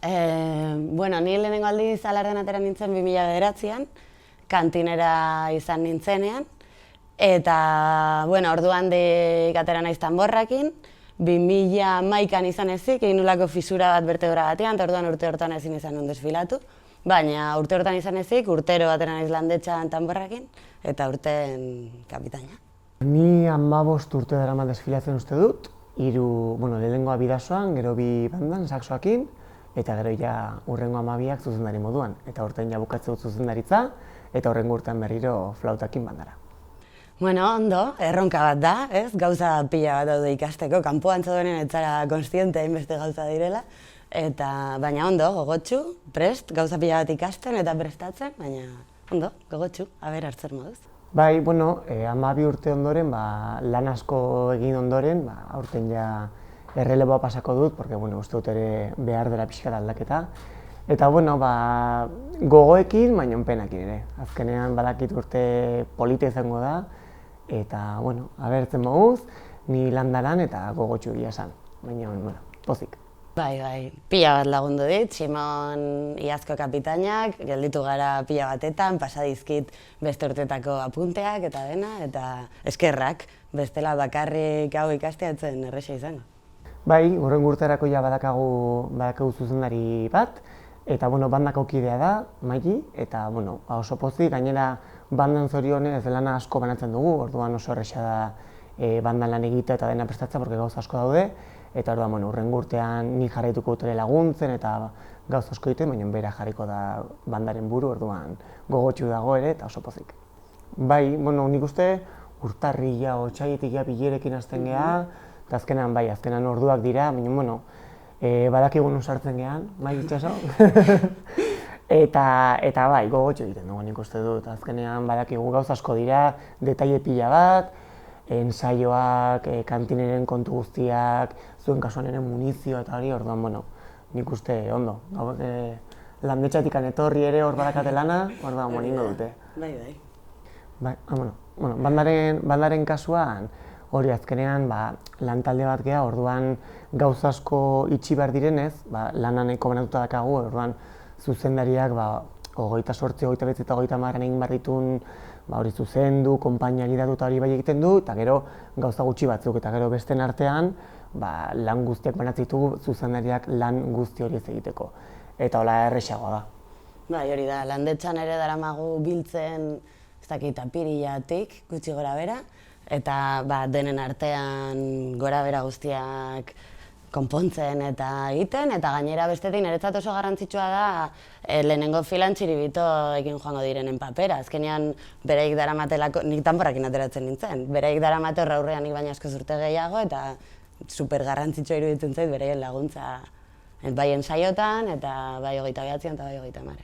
Ni lehenengo aldiz Alardean atera nintzen 2009an, kantinera izan nintzenean, eta orduan atera naiz Danborrakin, 2011an izan ezik, egin nulako fisura bat bertebra batean, eta orduan urte hortan ezin izan nun desfilatu, baina urte hortan izan ezik, urtero atera naiz Landetxan Danborrakin, eta urten kapitaina. Ni 15 urte daramat desfilatzen uste dut, lehenengoa Bidasoan, gero 2 bandan, saxoakin, eta gero hurrengo 12ak zuzendari moduan. Eta urtean bukatze dut zuzendaritza, eta hurrengo urtean berriro flautakin bandara. Ondo, erronka bat da, ez? Gauza pila bat daude ikasteko, kanpoan zaudenen ez zara konstiente hainbeste gauza direla, baina ondo, gogotsu, prest, gauza pila bat ikasten eta prestatzen, baina ondo, gogotsu, aber hartzer moduz. Bai, 12 urte ondoren, lan asko egin ondoren, aurten erreleboa pasako dut, porque uste dut ere behar dela pixka aldaketa. Eta gogoekin, baina penakin ere. Azkenean badakit urte polita izango da, eta abertzen moduz, ni landaran eta gogotsu egia esan, baina pozik. Bai, pila bat lagundu dit, Simon iazko kapitainak, gelditu gara pila batetan, pasadizkit beste urtetako apunteak eta dena, eta eskerrak, bestela bakarrik hau ikastea etzen erresa izango. Bai, hurrengo urterako badakagu zuzendari bat, eta bandako kidea da, Maili, eta oso pozik, gainera bandan zorionez lana asko banatzen dugu, orduan oso erresa da bandan lan egitea eta dena prestatza, porque gauza asko daude, eta orduan hurrengo urtean ni jarraituko dut ere laguntzen eta gauza asko egiten, baina bera jarriko da bandaren buru, orduan gogotsu dago ere eta oso pozik. Bai, nik uste urtarrila, otsailetik bilerekin hasten geha, eta azkenan orduak dira, baina badakigun sartzen gehan, bai itxaso? Eta bai, gogotsu egiten dugu nik uste dut, azkenean badakigu gauza asko dira, detaile pila bat, ensaioak, kantineren kontu guztiak, zuen kasuan ere munizio eta hori, orduan, nik uste ondo. Landetxatik etorri ere hor badakate lana, orduan ingo dute. Bai. Bandaren kasuan, hori azkenean lantalde bat geha, orduan gauza asko itxi behar direnez, lana nahiko banatuta dakagu, orduan zuzendariak 28, 29 eta 30 egin behar ditun hori zuzendu, konpainiari datu eta hori bai egiten du, eta gero gauza gutxi batzuk, eta gero besten artean lan guztiak banatzitugu zuzendariak lan guzti hori ez egiteko. Eta hola erresagoa da. Bai, hori da, Landetxan ere daramagu biltzen, ez dakit, apirilatik, gutxi gora bera, eta denen artean gora bera guztiak konpontzen eta egiten, eta gainera bestetik niretzat oso garrantzitsua da lehenengo filan txiribito egin joango direnen papera. Azkenean bereik daramatelako, nik Danborrakin ateratzen nintzen, bereik daramate horra aurrean nik baina asko urte gehiago, eta super garrantzitsua iruditzen zait bereien laguntza bai ensaiotan, eta bai 29an eta bai 30an.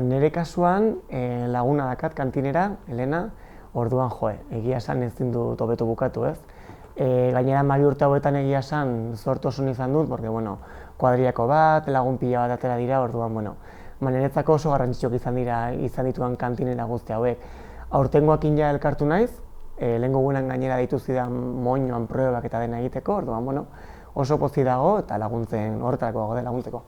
Nire kasuan laguna dakat kantinera, Elena, orduan egia esan ezin dut hobeto bukatu ez. Gainera 12 urte hauetan egia esan sortu oso izan dut, porque kuadriako bat, lagun pila bat atera dira, orduan niretzako oso garrantzitsuak izan dituan kantinera guzti hauek. Aurtengoakin elkartu naiz, lehengo guenan gainera deitu zidan moinoan probak eta dena egiteko, orduan oso pozik dago eta laguntzen horretarako dago laguntzeko.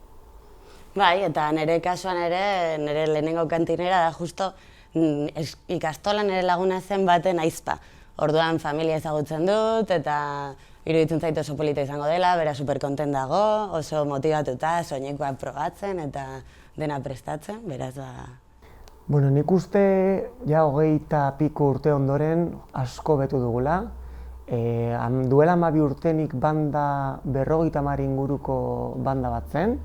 Bai, eta nire kasuan ere, nire lehenengo kantinera da justo ikastolan nire laguna zen baten aizpa. Orduan familia ezagutzen dut eta iruditzen zait oso polita izango dela, bera super kontent dago, oso motibatuta, soinekoak probatzen eta dena prestatzen, beraz Nik uste 20 piko urte ondoren asko betu dugula. Duela 12 urtenik banda 50 inguruko banda bat zen.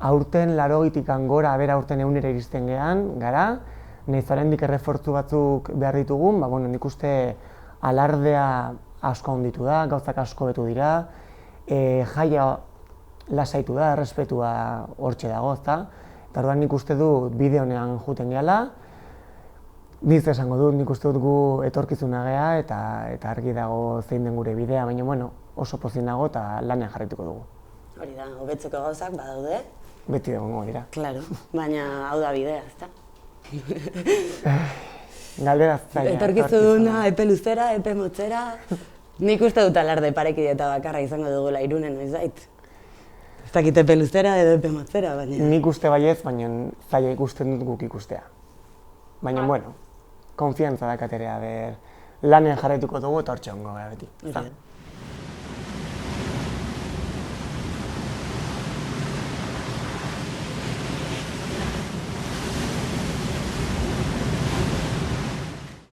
Aurten 80tik gora, bera aurten 100 iristen gehan, gara. Nahiz oraindik errefortzu batzuk behar ditugun, nik uste alardea asko handitu da, gauzak asko betu dira, jaia lasaitu da, errespetua hortxe dago, ezta? Eta orduan nik uste dut bide honean juten gehala, niz esango dut, nik uste dut gu etorkizuna gea eta argi dago zein den gure bidea, baina oso pozik nago eta lanean jarraituko dugu. Hori da, hobetzeko gauzak badaude? Beti dago dira. Claro, baina hau da bidea, ezta? Galdera zaila. Etorkizuna, epe luzera, epe motzera. Nik uste dut alarde parekide eta bakarra izango dugula Irunen, noiz bait. dakit epe luzera edo epe motzera, baina... Nik uste baiez, baina zaila ikusten dut guk ikustea. Baina, bueno, konfiantza dakaterea, lanean jarraituko dugu eta hortxe hongo gara beti.